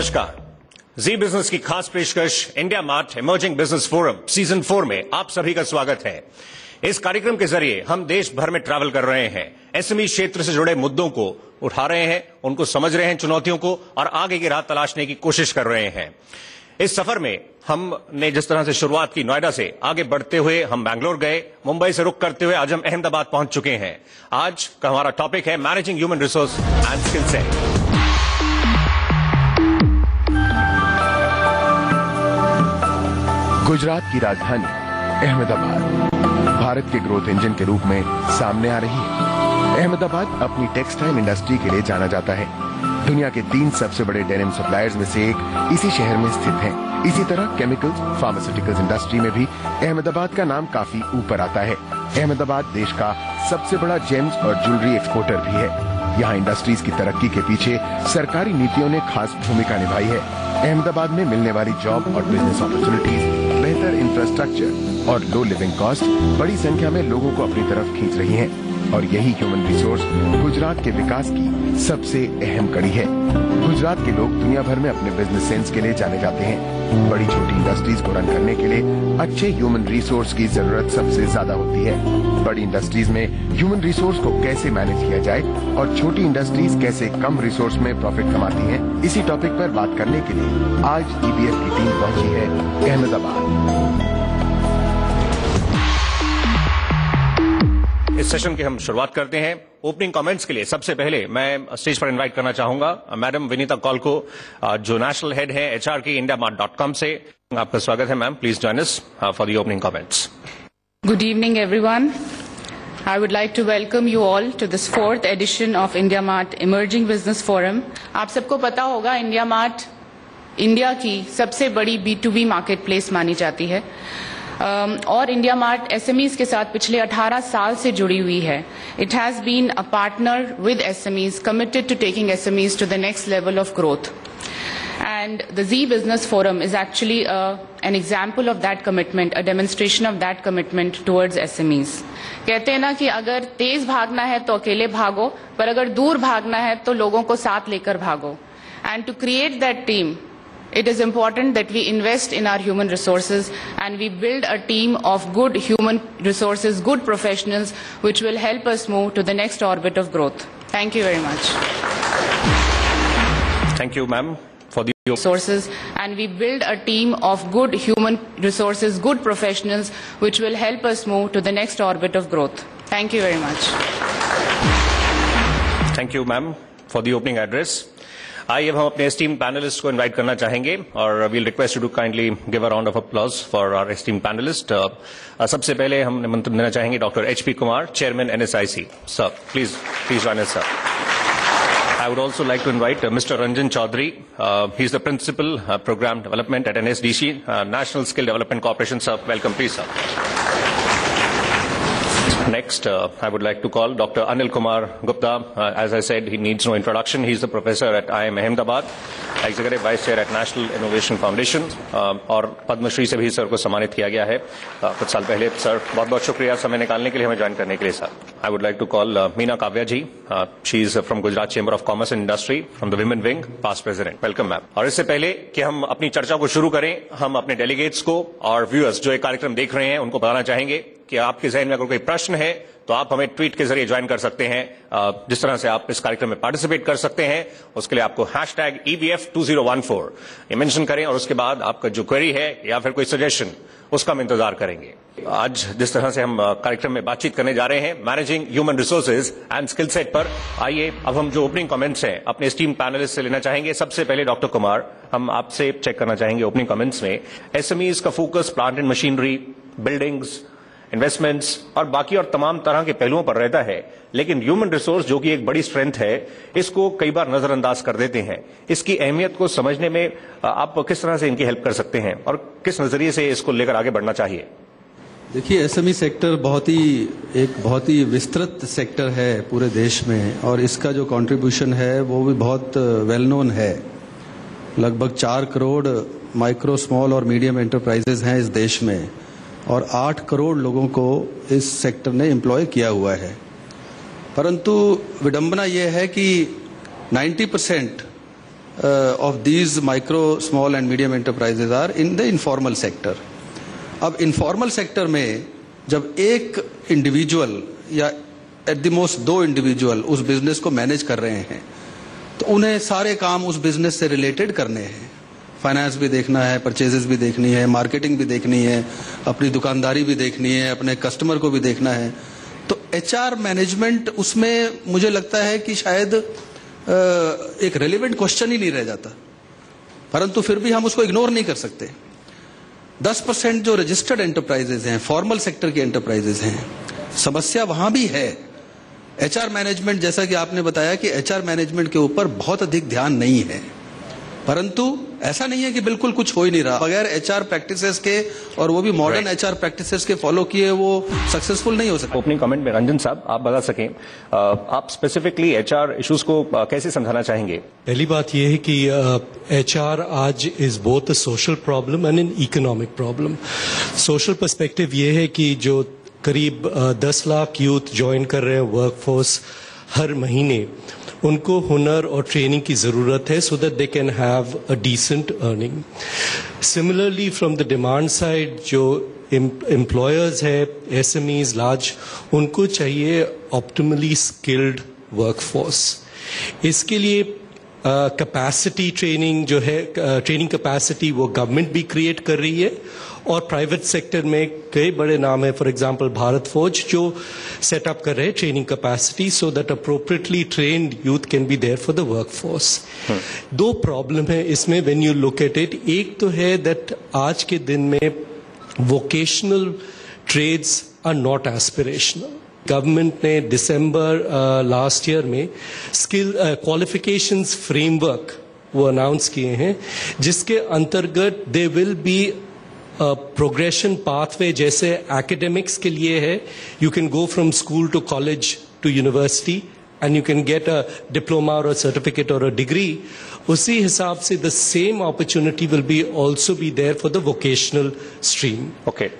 नमस्कार। जी बिजनेस की खास पेशकश India mart emerging business forum season 4 में आप सभी का स्वागत है। इस कार्यक्रम के जरिए हम देश भर में ट्रैवल कर रहे हैं, एसएमई क्षेत्र से जुड़े मुद्दों को उठा रहे हैं, उनको समझ रहे हैं, चुनौतियों को, और आगे की राह तलाशने की कोशिश कर रहे हैं। इस सफर में हमने जिस तरह से शुरुआत की नोएडा से, आगे बढ़ते हुए हम बैंगलोर गए, मुंबई से रुक करते हुए आज हम अहमदाबाद पहुंच चुके हैं। आज का हमारा टॉपिक है managing human resource and skill set. Gujarat की राजधानी अहमदाबाद भारत के ग्रोथ इंजन के रूप में सामने आ रही है। अहमदाबाद अपनी टेक्सटाइल इंडस्ट्री के लिए जाना जाता है। दुनिया के 3 सबसे बड़े डेनिम सप्लायर्स में से एक इसी शहर में स्थित है। इसी तरह केमिकल्स, फार्मास्यूटिकल्स इंडस्ट्री में भी अहमदाबाद का नाम काफी ऊपर आता है। अहमदाबाद देश का सबसे बड़ा जेम्स और ज्वेलरी एक्सपोर्टर भी है। यहाँ इंडस्ट्रीज की तरक्की के पीछे सरकारी नीतियों ने खास भूमिका निभाई है। अहमदाबाद में मिलने वाली जॉब और बिजनेस अपॉर्चुनिटीज, बेहतर इंफ्रास्ट्रक्चर और लो लिविंग कॉस्ट बड़ी संख्या में लोगों को अपनी तरफ खींच रही हैं। और यही ह्यूमन रिसोर्स गुजरात के विकास की सबसे अहम कड़ी है। गुजरात के लोग दुनिया भर में अपने बिजनेस सेंस के लिए जाने जाते हैं। बड़ी छोटी इंडस्ट्रीज को रन करने के लिए अच्छे ह्यूमन रिसोर्स की जरूरत सबसे ज्यादा होती है। बड़ी इंडस्ट्रीज में ह्यूमन रिसोर्स को कैसे मैनेज किया जाए और छोटी इंडस्ट्रीज कैसे कम रिसोर्स में प्रॉफिट कमाती हैं, इसी टॉपिक पर बात करने के लिए आज ईबीएफ की टीम पहुंची है अहमदाबाद। इस सेशन की हम शुरुआत करते हैं। ओपनिंग कमेंट्स के लिए सबसे पहले मैं स्टेज पर इनवाइट करना चाहूंगा मैडम विनीता कौल को, जो नेशनल हेड है एचआर की indiaMart.com से। आपका स्वागत है ma'am, please join us for the opening comments. Good evening everyone. I would like to welcome you all to this 4th edition of IndiaMart Emerging Business Forum. आप सबको पता होगा IndiaMart इंडिया की सबसे बड़ी B2B मार्केट प्लेस मानी जाती है और इंडिया मार्ट एसएमईज के साथ पिछले 18 साल से जुड़ी हुई है। It has been a partner with SMEs committed to taking SMEs to the next level of growth, and the Z Business Forum is actually an example of that commitment, a demonstration of that commitment towards SMEs. कहते हैं ना कि अगर तेज भागना है तो अकेले भागो, पर अगर दूर भागना है तो लोगों को साथ लेकर भागो। And to create that team, it is important that we invest in our human resources and we build a team of good human resources, good professionals, which will help us move to the next orbit of growth. Thank you very much. Thank you, ma'am, for the resources, and we build a team of good human resources, good professionals, which will help us move to the next orbit of growth. Thank you very much. Thank you, ma'am, for the opening address. आइए अब हम अपने esteem panelist को invite करना चाहेंगे और we'll request you to kindly give a round of applause for our esteem panellist. सबसे पहले हम निमंत्रण देना चाहेंगे doctor HP Kumar, chairman NSIC. Sir please join us sir. I would also like to invite Mr. Ranjan Chaudhary. He is the Principal Program Development at NSDC, National Skill Development Corporation. Sir, welcome, please, sir. Next, I would like to call Dr. Anil Kumar Gupta. As I said, he needs no introduction. He is the professor at IIM Ahmedabad, Executive Vice Chair at National Innovation Foundation, और पद्मश्री से भी sir को सम्मानित किया गया है कुछ साल पहले। सर बहुत बहुत शुक्रिया समय निकालने के लिए, हमें ज्वाइन करने के लिए sir. I would like to call Meena Kavya ji. She is from Gujarat Chamber of Commerce and Industry, from the Women Wing, past president. Welcome, ma'am. और इससे पहले कि हम अपनी चर्चा को शुरू करें, हम अपने डेलीगेट्स को और व्यूअर्स जो ये कार्यक्रम देख रहे हैं उनको बताना चाहेंगे कि आपके जहन में अगर कोई प्रश्न है तो आप हमें ट्वीट के जरिए ज्वाइन कर सकते हैं। जिस तरह से आप इस कार्यक्रम में पार्टिसिपेट कर सकते हैं उसके लिए आपको #EBF2014 ये मेंशन करें और उसके बाद आपका जो क्वेरी है या फिर कोई सजेशन, उसका हम इंतजार करेंगे। आज जिस तरह से हम कार्यक्रम में बातचीत करने जा रहे हैं managing human resources and skill set पर, आइए अब हम जो ओपनिंग कमेंट्स हैं अपने स्टीम पैनलिस्ट से लेना चाहेंगे। सबसे पहले डॉक्टर कुमार, हम आपसे चेक करना चाहेंगे ओपनिंग कमेंट्स में एसएमईज का focus plant and machinery, buildings, investments और बाकी और तमाम तरह के पहलुओं पर रहता है, लेकिन ह्यूमन रिसोर्स जो कि एक बड़ी स्ट्रेंथ है, इसको कई बार नजरअंदाज कर देते हैं। इसकी अहमियत को समझने में आप किस तरह से इनकी हेल्प कर सकते हैं और किस नजरिए से इसको लेकर आगे बढ़ना चाहिए? देखिए, एसएमई सेक्टर एक बहुत ही विस्तृत सेक्टर है पूरे देश में और इसका जो कंट्रीब्यूशन है वो भी बहुत वेल नोन है। लगभग 4 करोड़ माइक्रो, स्मॉल और मीडियम एंटरप्राइजेज हैं इस देश में और 8 करोड़ लोगों को इस सेक्टर ने एम्प्लॉय किया हुआ है। परंतु विडंबना यह है कि 90% of these micro, small and medium enterprises are in the informal sector. अब informal sector में जब एक इंडिविजुअल या एट द मोस्ट 2 इंडिविजुअल उस बिजनेस को मैनेज कर रहे हैं तो उन्हें सारे काम उस बिजनेस से रिलेटेड करने हैं। फाइनेंस भी देखना है, परचेजेस भी देखनी है, मार्केटिंग भी देखनी है, अपनी दुकानदारी भी देखनी है, अपने कस्टमर को भी देखना है। तो एचआर मैनेजमेंट उसमें मुझे लगता है कि शायद एक रेलिवेंट क्वेश्चन ही नहीं रह जाता, परंतु फिर भी हम उसको इग्नोर नहीं कर सकते। 10% जो रजिस्टर्ड एंटरप्राइजेज हैं, फॉर्मल सेक्टर की एंटरप्राइजेज हैं, समस्या वहां भी है। एचआर मैनेजमेंट, जैसा कि आपने बताया कि एचआर मैनेजमेंट के ऊपर बहुत अधिक ध्यान नहीं है, परंतु ऐसा नहीं है कि बिल्कुल कुछ हो ही नहीं रहा। बगैर एचआर प्रैक्टिसेस के और वो भी मॉडर्न एचआर प्रैक्टिसेस के फॉलो किए वो सक्सेसफुल नहीं हो सकता। ओपनिंग कमेंट में रंजन साहब आप बता सकें, आप स्पेसिफिकली एचआर इश्यूज को कैसे समझाना चाहेंगे? पहली बात यह है कि एचआर आज is both a social problem and an economic problem. Social perspective ये है कि जो करीब 10 लाख यूथ ज्वाइन कर रहे हैं वर्कफोर्स हर महीने, उनको हुनर और ट्रेनिंग की ज़रूरत है so that they can have a decent earning. Similarly from the demand side, जो एम्प्लॉयर्स है, एसएमईज लार्ज, उनको चाहिए ऑप्टिमली स्किल्ड वर्कफोर्स। इसके लिए कैपेसिटी ट्रेनिंग जो है, ट्रेनिंग कैपेसिटी वो गवर्नमेंट भी क्रिएट कर रही है और प्राइवेट सेक्टर में कई बड़े नाम है, फॉर एग्जांपल भारत फौज, जो सेटअप कर रहे हैं training capacity so that appropriately trained youth can be there for the workforce. 2 problem है इसमें when you look at it. एक तो है दैट आज के दिन में vocational trades are not aspirational. Government ने दिसंबर लास्ट ईयर में स्किल क्वालिफिकेशंस फ्रेमवर्क वो अनाउंस किए हैं, जिसके अंतर्गत they will be progression pathway. जैसे एकेडमिक्स के लिए है, you can go from school to college to university and you can get a diploma or certificate or a degree. उसी हिसाब से the same opportunity will be also be there for the vocational stream. Okay,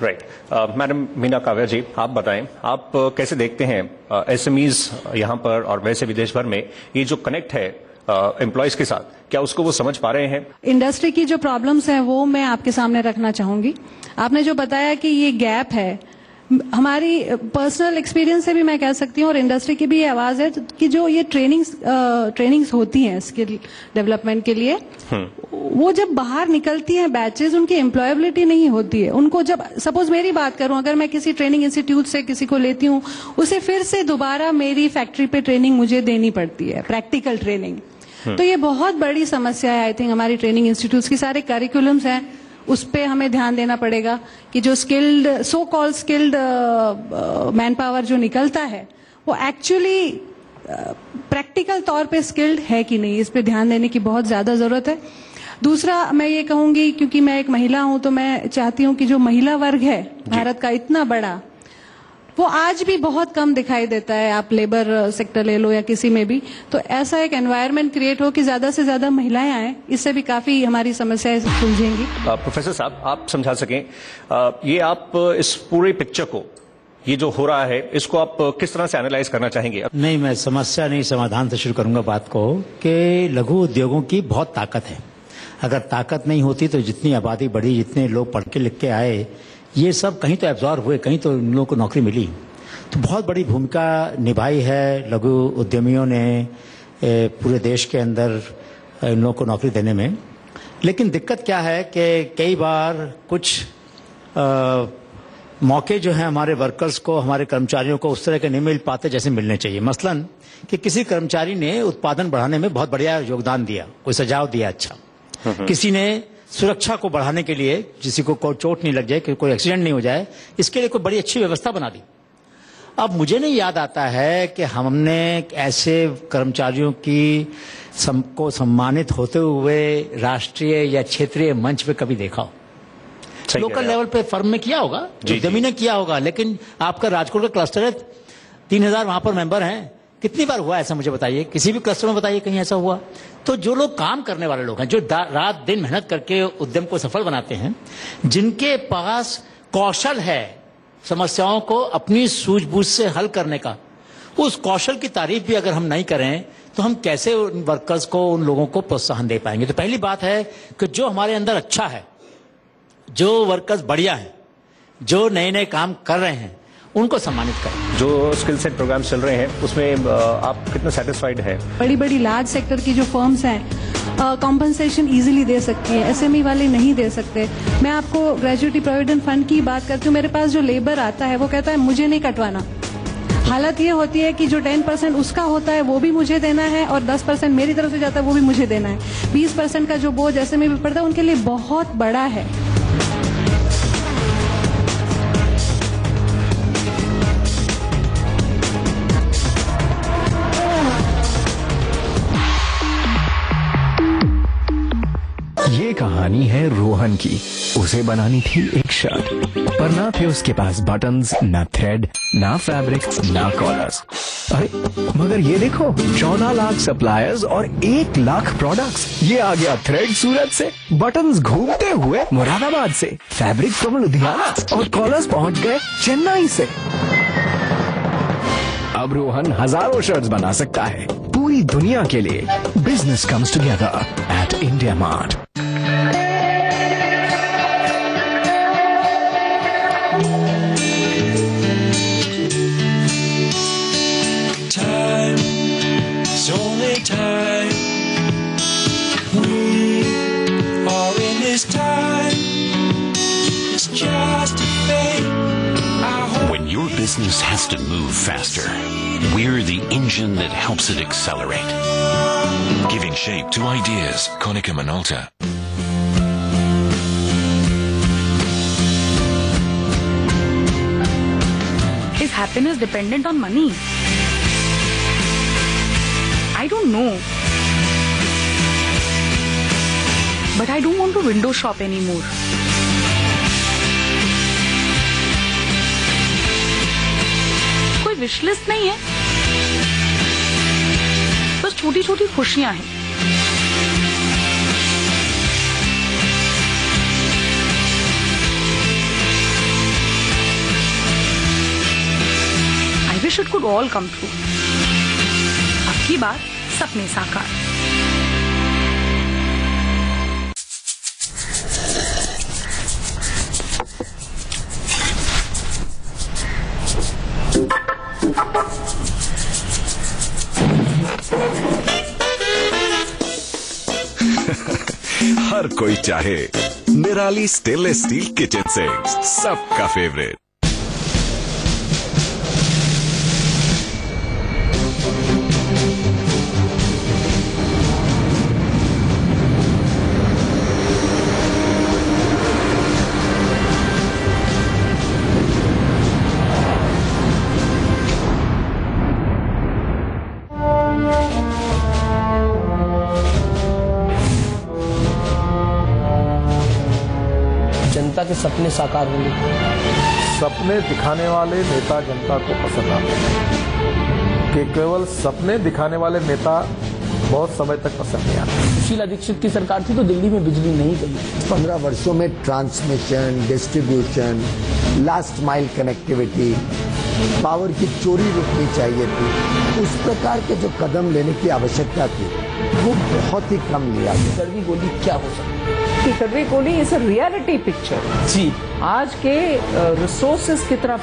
right. Madam Meena Kavya ji, आप बताएं, आप कैसे देखते हैं SMEs यहाँ पर और वैसे विदेश भर में ये जो कनेक्ट है एम्प्लॉयज के साथ, क्या उसको वो समझ पा रहे हैं? इंडस्ट्री की जो प्रॉब्लम्स हैं वो मैं आपके सामने रखना चाहूंगी। आपने जो बताया कि ये गैप है, हमारी पर्सनल एक्सपीरियंस से भी मैं कह सकती हूँ और इंडस्ट्री की भी ये आवाज है कि जो ये ट्रेनिंग्स होती हैं स्किल डेवलपमेंट के लिए, वो जब बाहर निकलती हैं बैचेस, उनकी एम्प्लॉयबिलिटी नहीं होती है। उनको जब सपोज मेरी बात करूं, अगर मैं किसी ट्रेनिंग इंस्टीट्यूट से किसी को लेती हूं, उसे फिर से दोबारा मेरी फैक्ट्री पे ट्रेनिंग मुझे देनी पड़ती है, प्रैक्टिकल ट्रेनिंग। तो ये बहुत बड़ी समस्या है। आई थिंक हमारी ट्रेनिंग इंस्टीट्यूट्स की सारे करिकुलम्स हैं, उस पे हमें ध्यान देना पड़ेगा कि जो skilled, so called skilled man power जो निकलता है वो एक्चुअली प्रैक्टिकल तौर पे स्किल्ड है कि नहीं, इस पे ध्यान देने की बहुत ज्यादा जरूरत है। दूसरा मैं ये कहूंगी, क्योंकि मैं एक महिला हूं, तो मैं चाहती हूं कि जो महिला वर्ग है भारत का इतना बड़ा, वो आज भी बहुत कम दिखाई देता है। आप लेबर सेक्टर ले लो या किसी में भी, तो ऐसा एक एनवायरनमेंट क्रिएट हो कि ज्यादा से ज्यादा महिलाएं आए, इससे भी काफी हमारी समस्याएं सुलझेंगी। प्रोफेसर साहब, आप समझा सकें, ये आप इस पूरे पिक्चर को, ये जो हो रहा है, इसको आप किस तरह से एनालाइज करना चाहेंगे? नहीं, मैं समस्या नहीं समाधान से शुरू करूंगा बात को, कि लघु उद्योगों की बहुत ताकत है। अगर ताकत नहीं होती तो जितनी आबादी बढ़ी, जितने लोग पढ़ के लिख के आए, ये सब कहीं तो एब्जॉर्ब हुए, कहीं तो इन लोगों को नौकरी मिली। तो बहुत बड़ी भूमिका निभाई है लघु उद्यमियों ने पूरे देश के अंदर इन लोगों को नौकरी देने में। लेकिन दिक्कत क्या है कि कई बार कुछ मौके जो हैं हमारे वर्कर्स को, हमारे कर्मचारियों को उस तरह के नहीं मिल पाते जैसे मिलने चाहिए। मसलन कि किसी कर्मचारी ने उत्पादन बढ़ाने में बहुत बढ़िया योगदान दिया, कोई सुझाव दिया अच्छा, किसी ने सुरक्षा को बढ़ाने के लिए, किसी को कोई चोट नहीं लग जाए, कोई एक्सीडेंट नहीं हो जाए, इसके लिए कोई बड़ी अच्छी व्यवस्था बना दी। अब मुझे नहीं याद आता है कि हमने ऐसे कर्मचारियों की को सम्मानित होते हुए राष्ट्रीय या क्षेत्रीय मंच पे कभी देखा हो। लोकल लेवल पे फर्म में किया होगा, उद्यमी ने किया होगा, लेकिन आपका राजकोट का क्लस्टर है, 3000 वहां पर मेंबर हैं, कितनी बार हुआ ऐसा मुझे बताइए, किसी भी क्लस्टर में बताइए कहीं ऐसा हुआ। तो जो लोग काम करने वाले लोग हैं, जो रात दिन मेहनत करके उद्यम को सफल बनाते हैं, जिनके पास कौशल है समस्याओं को अपनी सूझबूझ से हल करने का, उस कौशल की तारीफ भी अगर हम नहीं करें तो हम कैसे उन वर्कर्स को, उन लोगों को प्रोत्साहन दे पाएंगे? तो पहली बात है कि जो हमारे अंदर अच्छा है, जो वर्कर्स बढ़िया है, जो नए नए काम कर रहे हैं, उनको सम्मानित करें। जो स्किल सेट प्रोग्राम चल रहे हैं उसमें आप कितना सेटिस्फाइड है? बड़ी बड़ी लार्ज सेक्टर की जो फर्म्स हैं कॉम्पनसेशन इजीली दे सकती है, एसएमई वाले नहीं दे सकते। मैं आपको ग्रेजुएटी प्रोविडेंट फंड की बात करती हूँ। मेरे पास जो लेबर आता है वो कहता है मुझे नहीं कटवाना। हालत ये होती है कि जो 10% उसका होता है वो भी मुझे देना है और 10% मेरी तरफ से जाता है वो भी मुझे देना है। 20% का जो बोझ एसएमई पे पड़ता है उनके लिए बहुत बड़ा है। ये कहानी है रोहन की। उसे बनानी थी एक शर्ट, पर ना थे उसके पास बटन्स, ना थ्रेड, ना फैब्रिक, ना कॉलर्स। अरे मगर ये देखो, 14 लाख सप्लायर्स और 1 लाख प्रोडक्ट्स। ये आ गया थ्रेड सूरत से, बटन्स घूमते हुए मुरादाबाद से, फैब्रिक फ्रॉम लुधियाना और कॉलर्स पहुंच गए चेन्नई से। अब रोहन हजारों शर्ट्स बना सकता है पूरी दुनिया के लिए। Business comes together at India mart. When your business has to move faster, we're the engine that helps it accelerate. Giving shape to ideas. Konica Minolta. Is happiness dependent on money? I don't know. But I don't want to window shop anymore. कोई wish list नहीं है, बस छोटी छोटी खुशियां हैं। I wish it could all come true. अब की बात सपने साकार। हर कोई चाहे निराली स्टेनलेस स्टील किचन से, सबका फेवरेट। जनता के सपने साकार होंगे। सपने दिखाने वाले नेता जनता को पसंद आते हैं, कि केवल सपने दिखाने वाले नेता बहुत समय तक पसंद नहीं आते। सुशीला दीक्षित की सरकार थी तो दिल्ली में बिजली नहीं गई। 15 वर्षों में transmission, distribution, last mile connectivity, power की चोरी रुकनी चाहिए थी। उस प्रकार के जो कदम लेने की आवश्यकता थी वो बहुत ही कम लिया गया। कड़वी गोली क्या हो सकती है? कड़वी गोली इज अ रियलिटी पिक्चर। जी, आज के रिसोर्सेज कितना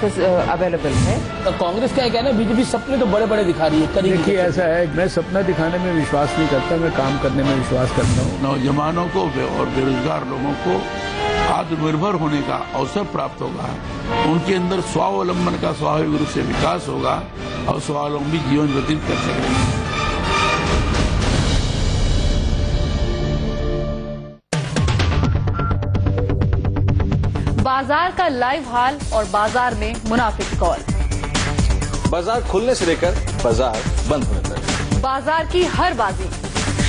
अवेलेबल है। तो कांग्रेस का कहना है बीजेपी सपने तो बड़े बड़े दिखा रही है। देखिए ऐसा है, मैं सपना दिखाने में विश्वास नहीं करता, मैं काम करने में विश्वास करता हूँ। नौजवानों को और बेरोजगार लोगों को आत्मनिर्भर होने का अवसर प्राप्त होगा, उनके अंदर स्वावलंबन का स्वाभाविक रूप से विकास होगा और स्वावलंबी जीवन व्यतीत कर सकेंगे। बाजार का लाइव हाल और बाजार में मुनाफिक कौल। बाजार खुलने से लेकर बाजार बंद होने तक बाजार की हर बाजी।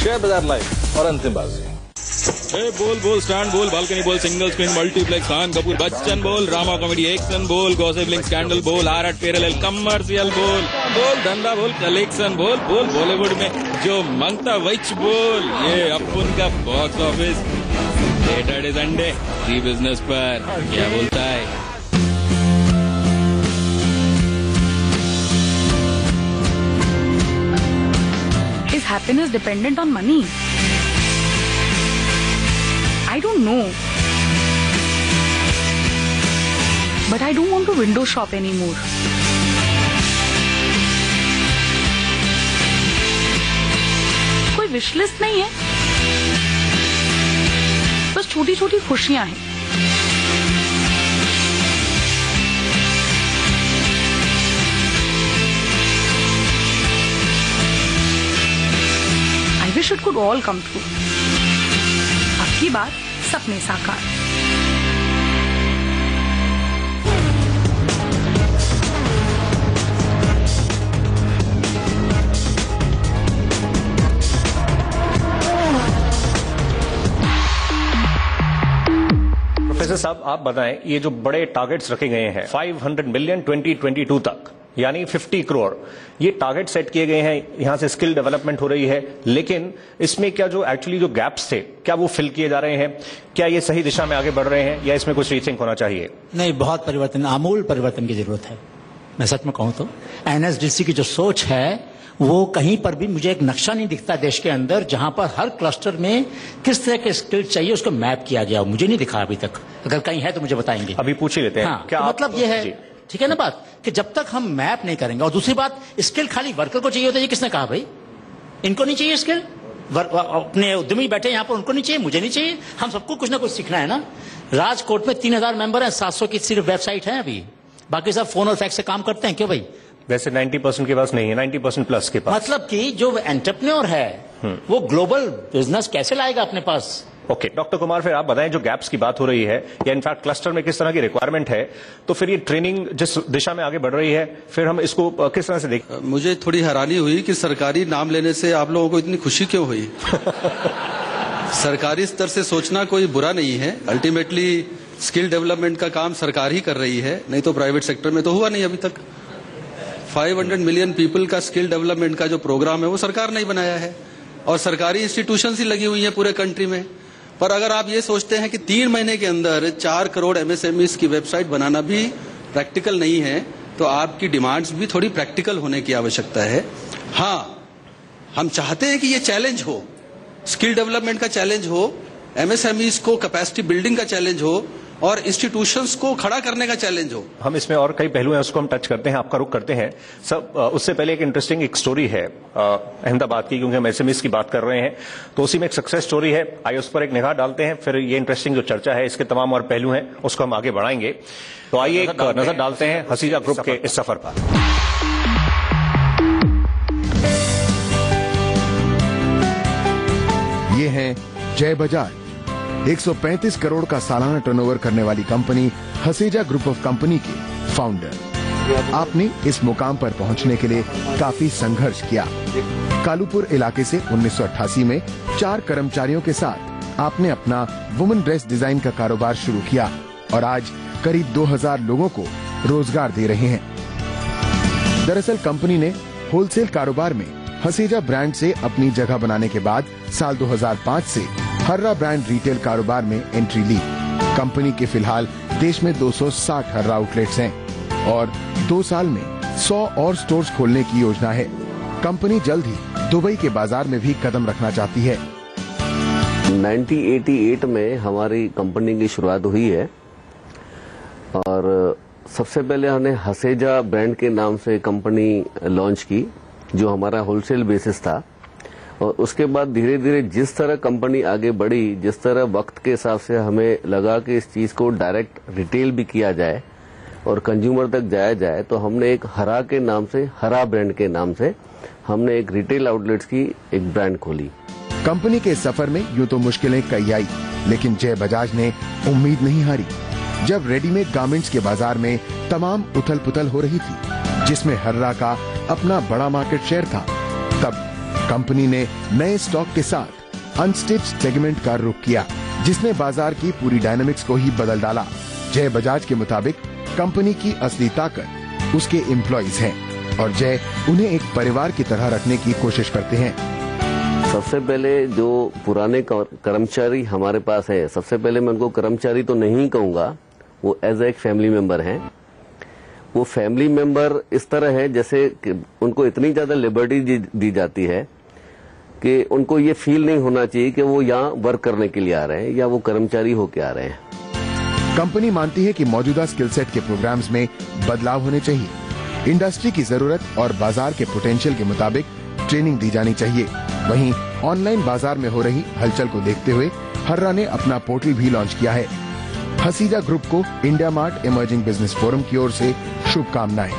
शेयर बाजार लाइव और अंतिम बाजी। बोल बोल स्टैंड बोल, बालकनी बोल, single screen multiplex, Khan Kapoor Bachchan बोल, ड्रामा कॉमेडी एक्शन बोल, गॉसिप लिंक स्कैंडल बोल, आरआर पैरेलल कमर्शियल बोल, बोल धंधा बोल, कलेक्शन बोल, बोल बॉलीवुड में जो मांगता वही बोल। ये अपन का बॉक्स ऑफिस सैटरडे संडे जी बिजनेस पर क्या बोलता है। Is happiness dependent on money? I don't know. But I don't want to window shop anymore. कोई विश लिस्ट नहीं है, बस छोटी छोटी खुशियां हैं। I wish it could all come true. अब की बात सपने साकार। प्रोफेसर साहब, आप बताएं, ये जो बड़े टारगेट्स रखे गए हैं 500 मिलियन 2022 तक, यानी 50 करोड़, ये टारगेट सेट किए गए हैं, यहां से स्किल डेवलपमेंट हो रही है, लेकिन इसमें क्या जो एक्चुअली जो गैप्स थे, क्या वो फिल किए जा रहे हैं? क्या ये सही दिशा में आगे बढ़ रहे हैं या इसमें कुछ रीथिंक होना चाहिए? नहीं, बहुत परिवर्तन, आमूल परिवर्तन की जरूरत है। मैं सच में कहूं तो एनएसडीसी की जो सोच है वो कहीं पर भी मुझे एक नक्शा नहीं दिखता देश के अंदर जहां पर हर क्लस्टर में किस तरह के स्किल चाहिए उसको मैप किया गया, मुझे नहीं दिखा अभी तक। अगर कहीं है तो मुझे बताएंगे, अभी पूछ ही लेते हैं। हाँ, क्या तो आप, मतलब ये है, ठीक है ना बात, कि जब तक हम मैप नहीं करेंगे। और दूसरी बात, स्किल खाली वर्कर को चाहिए होता है, ये किसने कहा भाई? इनको नहीं चाहिए स्किल? अपने उद्यमी बैठे यहाँ पर, उनको नहीं चाहिए, मुझे नहीं चाहिए। हम सबको कुछ ना कुछ सीखना है ना। राजकोट में 3000 मेंबर हैं, 700 की सिर्फ वेबसाइट है अभी, बाकी सब फोन और फैक्स से काम करते हैं। क्यों भाई? वैसे 90% के पास नहीं है, 90% प्लस के पास। मतलब कि जो एंटरप्रेन्योर है वो ग्लोबल बिजनेस कैसे लाएगा अपने पास? ओके, डॉक्टर कुमार, फिर आप बताएं, जो गैप्स की बात हो रही है या इनफैक्ट क्लस्टर में किस तरह की रिक्वायरमेंट है, तो फिर ये ट्रेनिंग जिस दिशा में आगे बढ़ रही है, फिर हम इसको किस तरह से देख? मुझे थोड़ी हैरानी हुई कि सरकारी नाम लेने से आप लोगों को इतनी खुशी क्यों हुई? सरकारी स्तर से सोचना कोई बुरा नहीं है। अल्टीमेटली स्किल डेवलपमेंट का काम सरकार ही कर रही है, नहीं तो प्राइवेट सेक्टर में तो हुआ नहीं अभी तक। 500 मिलियन पीपल का स्किल डेवलपमेंट का जो प्रोग्राम है वो सरकार ने ही बनाया है, और सरकारी इंस्टीट्यूशंस ही लगी हुई हैं पूरे कंट्री में। पर अगर आप ये सोचते हैं कि 3 महीने के अंदर 4 करोड़ एमएसएमईज की वेबसाइट बनाना भी प्रैक्टिकल नहीं है, तो आपकी डिमांड्स भी थोड़ी प्रैक्टिकल होने की आवश्यकता है। हाँ, हम चाहते हैं कि ये चैलेंज हो, स्किल डेवलपमेंट का चैलेंज हो, एमएसएमईज को कैपेसिटी बिल्डिंग का चैलेंज हो, और इंस्टीट्यूशंस को खड़ा करने का चैलेंज हो। हम इसमें और कई पहलू हैं, उसको हम टच करते हैं, आपका रुख करते हैं सब। उससे पहले एक इंटरेस्टिंग एक स्टोरी है अहमदाबाद की, क्योंकि हम एसएमईज की बात कर रहे हैं, तो उसी में एक सक्सेस स्टोरी है। आइए उस पर एक निगाह डालते हैं, फिर ये इंटरेस्टिंग जो चर्चा है, इसके तमाम और पहलू हैं, उसको हम आगे बढ़ाएंगे। तो आइए एक नजर डालते हैं हसीजा ग्रुप के इस सफर पर। ये है जय बजाज, 135 करोड़ का सालाना टर्नओवर करने वाली company Haseja group of company के फाउंडर। आपने इस मुकाम पर पहुंचने के लिए काफी संघर्ष किया। कालूपुर इलाके से 1988 में 4 कर्मचारियों के साथ आपने अपना वुमेन ड्रेस डिजाइन का कारोबार शुरू किया और आज करीब 2000 लोगों को रोजगार दे रहे हैं। दरअसल कंपनी ने होलसेल कारोबार में हसीजा ब्रांड से अपनी जगह बनाने के बाद साल 2005 से हर्रा ब्रांड रिटेल कारोबार में एंट्री ली। कंपनी के फिलहाल देश में 260 हर्रा आउटलेट्स हैं और 2 साल में 100 और स्टोर्स खोलने की योजना है। कंपनी जल्द ही दुबई के बाजार में भी कदम रखना चाहती है। 1988 में हमारी कंपनी की शुरुआत हुई है और सबसे पहले हमने हसीजा ब्रांड के नाम से कंपनी लॉन्च की, जो हमारा होलसेल बेसिस था। और उसके बाद धीरे धीरे जिस तरह कंपनी आगे बढ़ी, जिस तरह वक्त के हिसाब से हमें लगा कि इस चीज को डायरेक्ट रिटेल भी किया जाए और कंज्यूमर तक जाया जाए, तो हमने एक हरा के नाम से, हरा ब्रांड के नाम से हमने एक रिटेल आउटलेट्स की एक ब्रांड खोली। कंपनी के सफर में यूं तो मुश्किलें कई आई, लेकिन जय बजाज ने उम्मीद नहीं हारी। जब रेडीमेड गारमेंट्स के बाजार में तमाम उथल पुथल हो रही थी, जिसमें हर्रा का अपना बड़ा मार्केट शेयर था, तब कंपनी ने नए स्टॉक के साथ अनस्टिच्ड सेगमेंट का रुख किया, जिसने बाजार की पूरी डायनामिक्स को ही बदल डाला। जय बजाज के मुताबिक कंपनी की असली ताकत उसके एम्प्लॉइज हैं और जय उन्हें एक परिवार की तरह रखने की कोशिश करते हैं। सबसे पहले जो पुराने कर्मचारी हमारे पास है, सबसे पहले मैं उनको कर्मचारी तो नहीं कहूंगा, वो एज एक फैमिली मेंबर हैं। वो फैमिली मेंबर इस तरह है जैसे कि उनको इतनी ज्यादा लिबर्टी दी जाती है कि उनको ये फील नहीं होना चाहिए कि वो यहाँ वर्क करने के लिए आ रहे हैं या वो कर्मचारी होके आ रहे हैं। कंपनी मानती है कि मौजूदा स्किल सेट के प्रोग्राम्स में बदलाव होने चाहिए। इंडस्ट्री की जरूरत और बाजार के पोटेंशियल के मुताबिक ट्रेनिंग दी जानी चाहिए। वहीं ऑनलाइन बाजार में हो रही हलचल को देखते हुए हर्रा ने अपना पोर्टल भी लॉन्च किया है। हसीजा ग्रुप को India mart emerging business forum की ओर से शुभकामनाएं।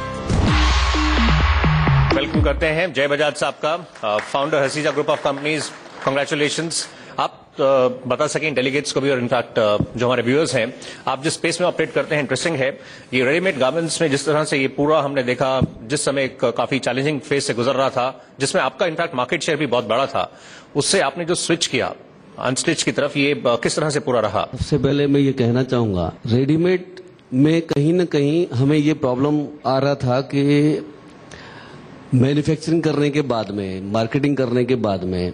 वेलकम करते हैं जय बजाज साहब का, founder Haseja group of companies. Congratulations. आप बता सकें डेलीगेट्स को भी और इनफैक्ट जो हमारे व्यूअर्स हैं, आप जिस स्पेस में ऑपरेट करते हैं इंटरेस्टिंग है। ये रेडीमेड गारमेंट्स में जिस तरह से ये पूरा हमने देखा, जिस समय एक काफी चैलेंजिंग फेज से गुजर रहा था, जिसमें आपका इनफैक्ट मार्केट शेयर भी बहुत बड़ा था, उससे आपने जो स्विच किया अनस्टिच की तरफ, ये किस तरह से पूरा रहा? सबसे पहले मैं ये कहना चाहूंगा, रेडीमेड में कहीं न कहीं हमें ये प्रॉब्लम आ रहा था कि मैन्युफैक्चरिंग करने के बाद में, मार्केटिंग करने के बाद में,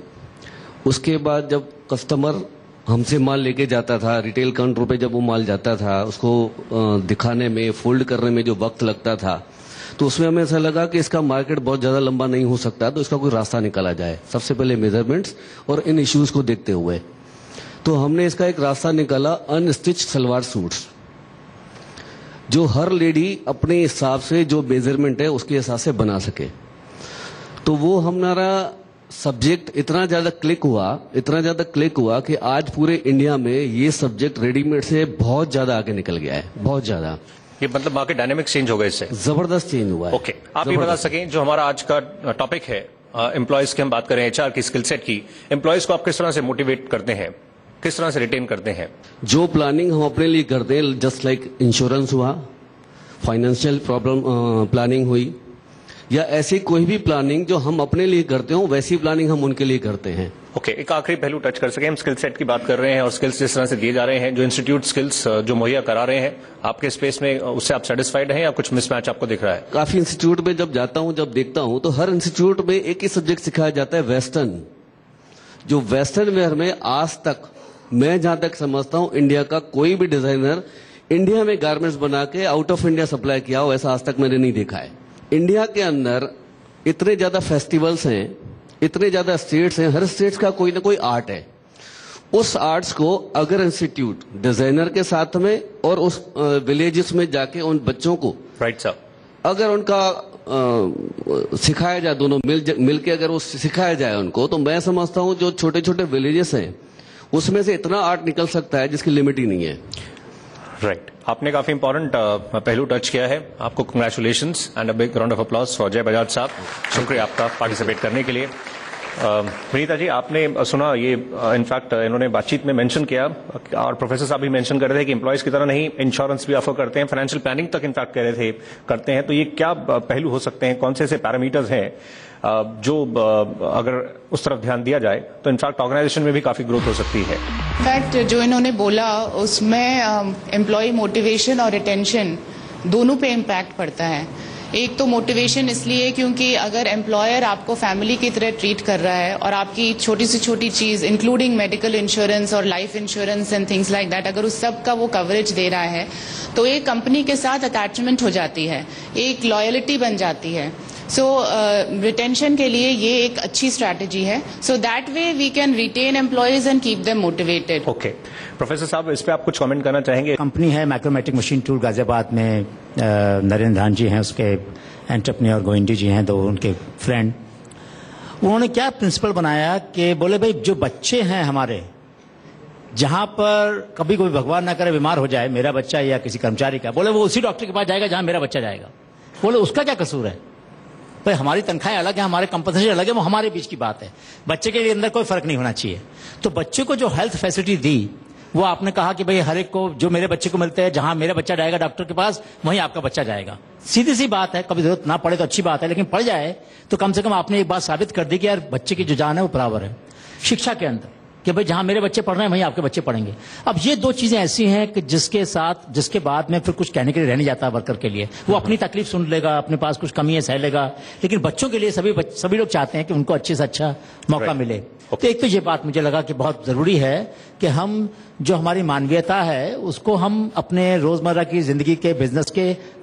उसके बाद जब कस्टमर हमसे माल लेके जाता था, रिटेल काउंटर पे जब वो माल जाता था, उसको दिखाने में, फोल्ड करने में जो वक्त लगता था, तो उसमें हमें ऐसा लगा कि इसका मार्केट बहुत ज्यादा लंबा नहीं हो सकता, तो इसका कोई रास्ता निकाला जाए। सबसे पहले मेजरमेंट्स और इन इश्यूज को देखते हुए तो हमने इसका एक रास्ता निकाला, अनस्टिच सलवार सूट्स, जो हर लेडी अपने हिसाब से जो मेजरमेंट है उसके हिसाब से बना सके। तो वो हमारा सब्जेक्ट इतना ज्यादा क्लिक हुआ कि आज पूरे इंडिया में ये सब्जेक्ट रेडीमेड से बहुत ज्यादा आगे निकल गया है, बहुत ज्यादा। ये मतलब मार्केट डायनेमिक्स चेंज हो गए इससे, जबरदस्त चेंज हुआ है। ओके, आप ये बता सकें, जो हमारा आज का टॉपिक है एम्प्लॉयज की, हम बात करें एचआर की, स्किल सेट की, एम्प्लॉयज को आप किस तरह से मोटिवेट करते हैं, किस तरह से रिटेन करते हैं? जो प्लानिंग हम अपने लिए करते हैं, जस्ट लाइक इंश्योरेंस हुआ, फाइनेंशियल प्रॉब्लम प्लानिंग हुई, या ऐसी कोई भी प्लानिंग जो हम अपने लिए करते हो, वैसी प्लानिंग हम उनके लिए करते हैं। ओके, एक आखिरी पहलू टच कर सके, हम स्किल सेट की बात कर रहे हैं और स्किल्स जिस तरह से दिए जा रहे हैं, जो इंस्टीट्यूट स्किल्स जो मुहैया करा रहे हैं आपके स्पेस में, उससे आप सेटिस्फाइड हैं या कुछ मिसमैच आपको दिख रहा है? काफी इंस्टीट्यूट में जब जाता हूं, जब देखता हूं, तो हर इंस्टीट्यूट में एक ही सब्जेक्ट सिखाया जाता है, वेस्टर्न। जो वेस्टर्न वेयर में आज तक मैं जहां तक समझता हूं, इंडिया का कोई भी डिजाइनर इंडिया में गारमेंट्स बना के आउट ऑफ इंडिया सप्लाई किया हो, ऐसा आज तक मैंने नहीं देखा है। इंडिया के अंदर इतने ज्यादा फेस्टिवल्स हैं, इतने ज्यादा स्टेट्स हैं, हर स्टेट्स का कोई ना कोई आर्ट है। उस आर्ट्स को अगर इंस्टीट्यूट डिजाइनर के साथ में और उस विलेजेस में जाके उन बच्चों को, राइट साहब, अगर उनका सिखाया जाए, दोनों मिल के अगर वो सिखाया जाए उनको, तो मैं समझता हूं जो छोटे छोटे विलेजेस हैं उसमें से इतना आर्ट निकल सकता है जिसकी लिमिट ही नहीं है। राइट, आपने काफी इंपॉर्टेंट पहलू टच किया है। आपको congratulations and a big round of applause for जय बजाज साहब। शुक्रिया आपका पार्टिसिपेट करने के लिए। विनीता जी, आपने सुना ये, इनफैक्ट इन्होंने बातचीत में मेंशन किया और प्रोफेसर साहब भी मेंशन कर रहे थे कि एम्प्लॉयज की तरह नहीं, इंश्योरेंस भी ऑफर करते हैं, फाइनेंशियल प्लानिंग तक इनफैक्ट कह रहे थे करते हैं। तो ये क्या पहलू हो सकते हैं, कौन से ऐसे पैरामीटर्स हैं जो अगर उस तरफ ध्यान दिया जाए तो इनफैक्ट ऑर्गेनाइजेशन में भी काफी ग्रोथ हो सकती है? इनफैक्ट जो इन्होंने बोला उसमें एम्प्लॉय मोटिवेशन और रिटेंशन दोनों पे इम्पैक्ट पड़ता है। एक तो मोटिवेशन इसलिए क्योंकि अगर एम्प्लॉयर आपको फैमिली की तरह ट्रीट कर रहा है और आपकी छोटी से छोटी चीज इंक्लूडिंग मेडिकल इंश्योरेंस और life insurance and things like that, अगर उस सब का वो कवरेज दे रहा है तो एक कंपनी के साथ अटैचमेंट हो जाती है, एक लॉयल्टी बन जाती है। सो रिटेंशन के लिए ये एक अच्छी स्ट्रैटेजी है। So that way we can retain employees and keep them motivated. Okay, professor साहब, इस पे आप कुछ कमेंट करना चाहेंगे? कंपनी है मैक्रोमेटिक मशीन टूल गाजियाबाद में, नरेंद्र धान जी हैं उसके एंटरप्रेन्योर, गोविंदी जी हैं दो उनके फ्रेंड। उन्होंने क्या प्रिंसिपल बनाया कि बोले भाई जो बच्चे हैं हमारे, जहां पर कभी कोई भगवान ना करे बीमार हो जाए मेरा बच्चा या किसी कर्मचारी का, बोले वो उसी डॉक्टर के पास जाएगा जहां मेरा बच्चा जाएगा। बोले उसका क्या कसूर है भाई, हमारी तनख्वाहें अलग है, हमारे कंपनसेशन अलग है, वो हमारे बीच की बात है। बच्चे के लिए अंदर कोई फर्क नहीं होना चाहिए। तो बच्चे को जो हेल्थ फैसिलिटी दी, वो आपने कहा कि भाई हर एक को जो मेरे बच्चे को मिलते हैं, जहां मेरा बच्चा जाएगा डॉक्टर के पास वहीं आपका बच्चा जाएगा। सीधी सी बात है, कभी जरूरत ना पड़े तो अच्छी बात है, लेकिन पड़ जाए तो कम से कम आपने एक बात साबित कर दी कि यार बच्चे की जो जान है वो बराबर है। शिक्षा के अंदर कि भाई जहां मेरे बच्चे पढ़ रहे हैं वहीं आपके बच्चे पढ़ेंगे। अब ये दो चीजें ऐसी हैं कि जिसके बाद में फिर कुछ कहने के लिए रह नहीं जाता वर्कर के लिए। वो अपनी तकलीफ सुन लेगा, अपने पास कुछ कमी है सह लेगा, लेकिन बच्चों के लिए सभी लोग चाहते हैं कि उनको अच्छे से अच्छा मौका मिले। तो एक तो ये बात मुझे लगा कि बहुत जरूरी है कि हम जो हमारी मानवीयता है उसको हम अपने रोजमर्रा की जिंदगी के बिजनेस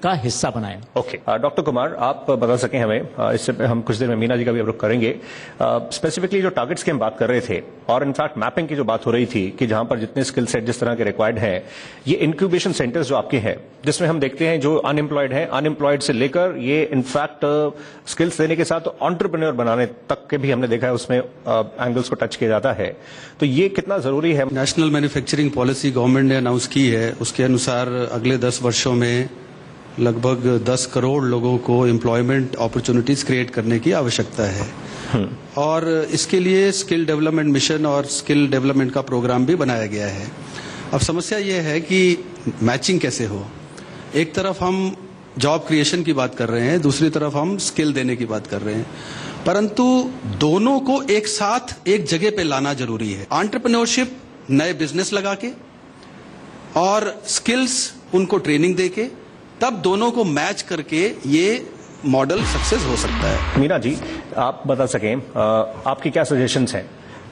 का हिस्सा बनाएं। ओके, डॉक्टर कुमार, आप बता सकें हमें, इससे हम कुछ देर में मीना जी का भी रुख करेंगे, स्पेसिफिकली जो टारगेट्स की हम बात कर रहे थे और इनफैक्ट मैपिंग की जो बात हो रही थी कि जहां पर जितने स्किल सेट जिस तरह के रिक्वायर्ड हैं, ये इंक्यूबेशन सेंटर्स जो आपके हैं जिसमें हम देखते हैं जो अनएम्प्लॉयड है, अनएम्प्लॉयड से लेकर ये इनफैक्ट स्किल्स देने के साथ एंटरप्रेन्योर बनाने तक के भी हमने देखा है, उसमें एंगल्स को टच किया जाता है। तो ये कितना जरूरी है? नेशनल मैन्युफैक्चरिंग पॉलिसी गवर्नमेंट ने अनाउंस की है, उसके अनुसार अगले 10 वर्षों में लगभग 10 करोड़ लोगों को एम्प्लॉयमेंट अपॉर्चुनिटीज क्रिएट करने की आवश्यकता है। और इसके लिए स्किल डेवलपमेंट मिशन और स्किल डेवलपमेंट का प्रोग्राम भी बनाया गया है। अब समस्या यह है कि मैचिंग कैसे हो। एक तरफ हम जॉब क्रिएशन की बात कर रहे हैं, दूसरी तरफ हम स्किल देने की बात कर रहे हैं, परंतु दोनों को एक साथ एक जगह पे लाना जरूरी है। एंटरप्रेन्योरशिप, नए बिजनेस लगा के, और स्किल्स उनको ट्रेनिंग देके, तब दोनों को मैच करके ये मॉडल सक्सेस हो सकता है। मीना जी, आप बता सकें आपकी क्या सजेशंस हैं?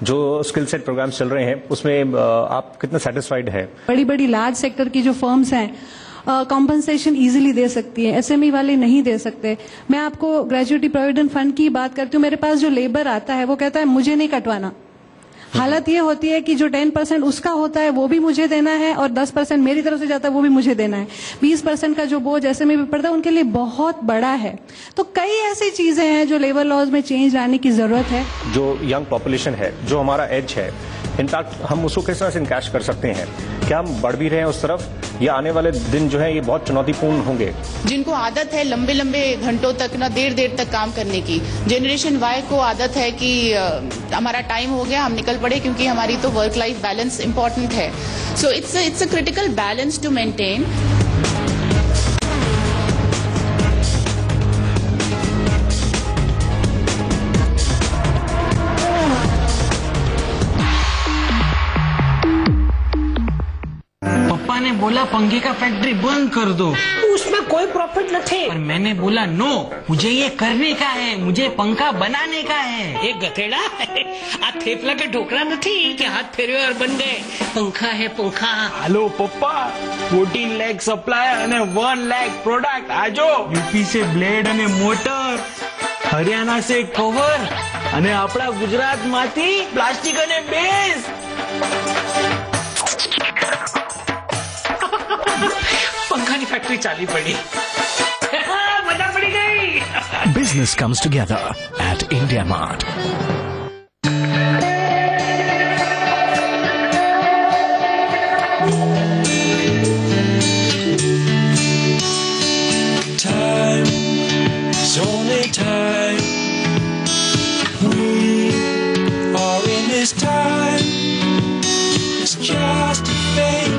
जो स्किल सेट प्रोग्राम्स चल रहे हैं उसमें आप कितना सेटिस्फाइड है? बड़ी बड़ी लार्ज सेक्टर की जो फर्म्स हैं कॉम्पनसेशन इजीली दे सकती है, एसएमई वाले नहीं दे सकते। मैं आपको ग्रेजुएटी प्रोविडेंट फंड की बात करती हूँ, मेरे पास जो लेबर आता है वो कहता है मुझे नहीं कटवाना। हालत ये होती है कि जो 10% उसका होता है वो भी मुझे देना है और 10% मेरी तरफ से जाता है वो भी मुझे देना है। 20% का जो बोझ एसएमई पे पड़ता है उनके लिए बहुत बड़ा है। तो कई ऐसी चीजें हैं जो लेबर लॉज में चेंज लाने की जरूरत है। जो यंग पॉपुलेशन है, जो हमारा एज है, इनफैक्ट हम उसको किस तरह से इनकैश कर सकते हैं? क्या हम बढ़ भी रहे हैं उस तरफ, या आने वाले दिन जो है ये बहुत चुनौतीपूर्ण होंगे? जिनको आदत है लंबे लंबे घंटों तक ना देर तक काम करने की, जनरेशन वाई को आदत है कि हमारा टाइम हो गया, हम निकल पड़े, क्योंकि हमारी तो वर्क लाइफ बैलेंस इंपॉर्टेंट है। So it's a critical balance to maintain. ने बोला पंखे का फैक्ट्री बंद कर दो, उसमें कोई प्रॉफिट नहीं। और मैंने बोला नो, मुझे ये करने का है, मुझे पंखा बनाने का है। एक गधेड़ा आ थेपला के ढोकरा नहीं कि हाथ फेरे और बन गए। पंखा है पंखा। हेलो पप्पा, 14 लाख सप्लायर અને 1 लाख प्रोडक्ट आजो। यूपी से ब्लेड અને मोटर, हरियाणा से कवर અને આપણા ગુજરાતમાંથી પ્લાસ્ટિક અને બેઝ। पंखा की फैक्ट्री चाली पड़ी। मजा पड़ी गई। Business comes together at India Mart. Time, it's only time. We are in this time. It's just a fate.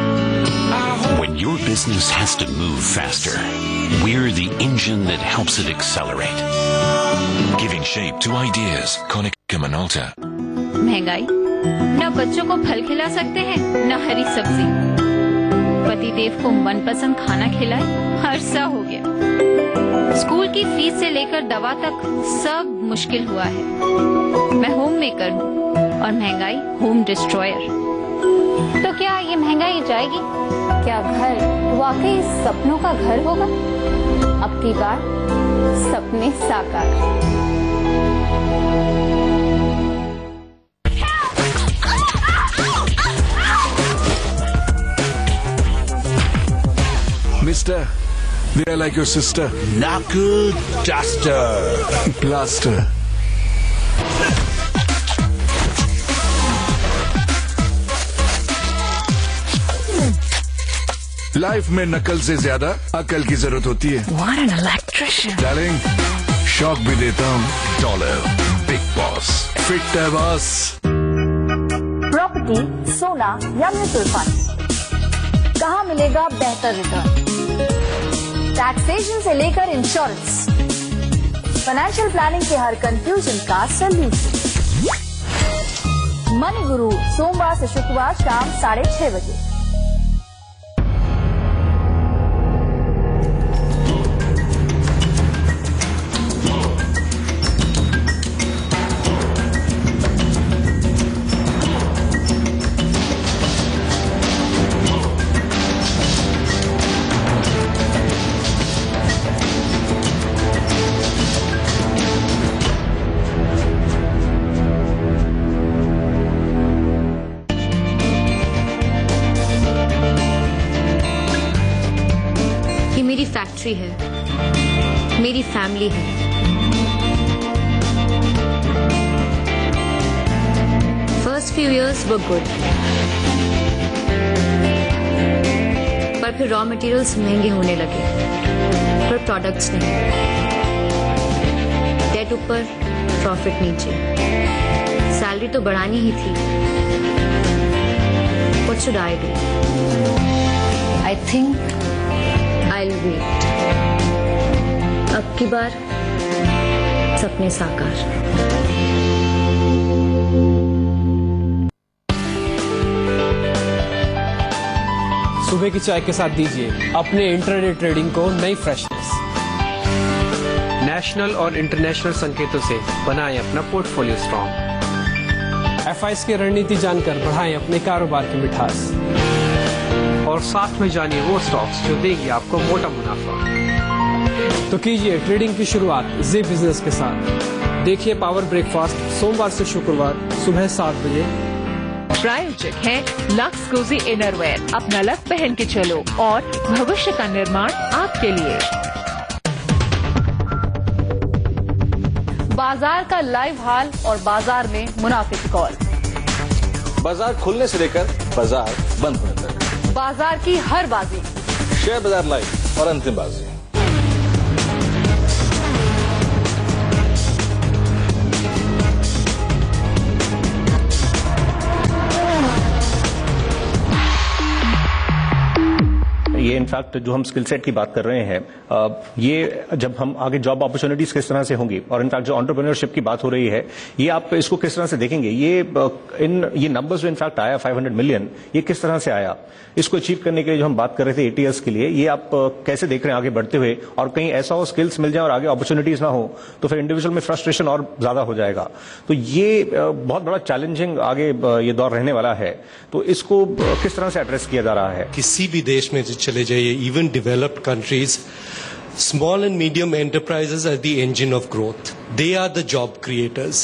When your business has to move faster, we're the engine that helps it accelerate. Giving shape to ideas. Konica Minolta. महंगाई, न बच्चों को फल खिला सकते हैं न हरी सब्जी। पतिदेव को मनपसंद खाना खिलाए अरसा हो गया। स्कूल की फीस से लेकर दवा तक सब मुश्किल हुआ है। मैं होम मेकर हूँ और महंगाई होम डिस्ट्रॉयर। तो क्या ये महंगाई जाएगी? क्या घर वाकई सपनों का घर होगा? अब की बार सपने साकार। Mister, they are like your sister. Knuckle duster. Blaster. Life में नकल से ज्यादा अकल की जरूरत होती है। What an electrician. Darling, shock भी देता हूँ। डॉलर बिग बॉस फिट है बॉस। प्रॉपर्टी, सोना या म्यूचुअल फंड, कहाँ मिलेगा बेहतर रिटर्न? टैक्सेशन से लेकर इंश्योरेंस, फाइनेंशियल प्लानिंग के हर कंफ्यूजन का सलूशन। मनी गुरु सोमवार से शुक्रवार शाम 6:30 बजे। मेरी फैक्ट्री है, मेरी फैमिली है। First few years were good, पर फिर रॉ मटेरियल्स महंगे होने लगे, पर प्रोडक्ट्स नहीं। डेट ऊपर, प्रॉफिट नीचे। सैलरी तो बढ़ानी ही थी। What should I do? I think I'll wait. अब की बार सपने साकार। सुबह की चाय के साथ दीजिए अपने इंट्राडे ट्रेडिंग को नई फ्रेशनेस। नेशनल और इंटरनेशनल संकेतों से बनाएं अपना पोर्टफोलियो स्ट्रॉन्ग। एफआईएस की रणनीति जानकर बढ़ाएं अपने कारोबार की मिठास, और साथ में जानिए वो स्टॉक्स जो देंगे आपको मोटा मुनाफा। तो कीजिए ट्रेडिंग की शुरुआत जी बिजनेस के साथ। देखिए पावर ब्रेकफास्ट सोमवार से शुक्रवार सुबह 7 बजे। प्रायोजक है लक्स कोजी इनरवेयर। अपना लक पहन के चलो और भविष्य का निर्माण आपके लिए। बाजार का लाइव हाल और बाजार में मुनाफे की कॉल। बाजार खुलने से लेकर बाजार बंद होने तक बाजार की हर बाजी। शेयर बाजार लाइव और अंतिम बाजी। ये इनफैक्ट जो हम स्किल सेट की बात कर रहे हैं, ये जब हम आगे जॉब अपॉर्चुनिटीज किस तरह से होंगी, और इनफैक्ट जो एंटरप्रेन्योरशिप की बात हो रही है, ये आप इसको किस तरह से देखेंगे? ये नंबर्स जो इनफैक्ट आया 500 मिलियन, ये किस तरह से आया? इसको अचीव करने के लिए जो हम बात कर रहे थे ATS के लिए, ये आप कैसे देख रहे हैं आगे बढ़ते हुए? और कहीं ऐसा हो स्किल्स मिल जाए और आगे अपॉर्चुनिटीज ना हो तो फिर इंडिविजुअल में फ्रस्ट्रेशन और ज्यादा हो जाएगा। तो ये बहुत बड़ा चैलेंजिंग आगे ये दौर रहने वाला है। तो इसको किस तरह से एड्रेस किया जा रहा है? किसी भी देश में चले जाइए, even developed countries, small and medium enterprises are the engine of growth. They are the job creators.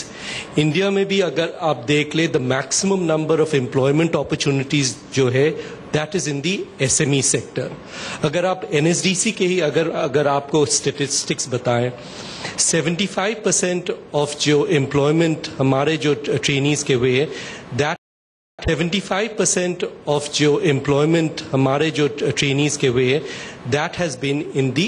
India में भी अगर आप देख ले, the maximum number of employment opportunities जो है, that is in the SME sector. अगर आप NSDC के ही अगर आपको statistics बताएं, 75% of जो employment हमारे जो trainees के हुए हैं, that 75% of जो employment हमारे जो trainees के हुए हैं, that has been in the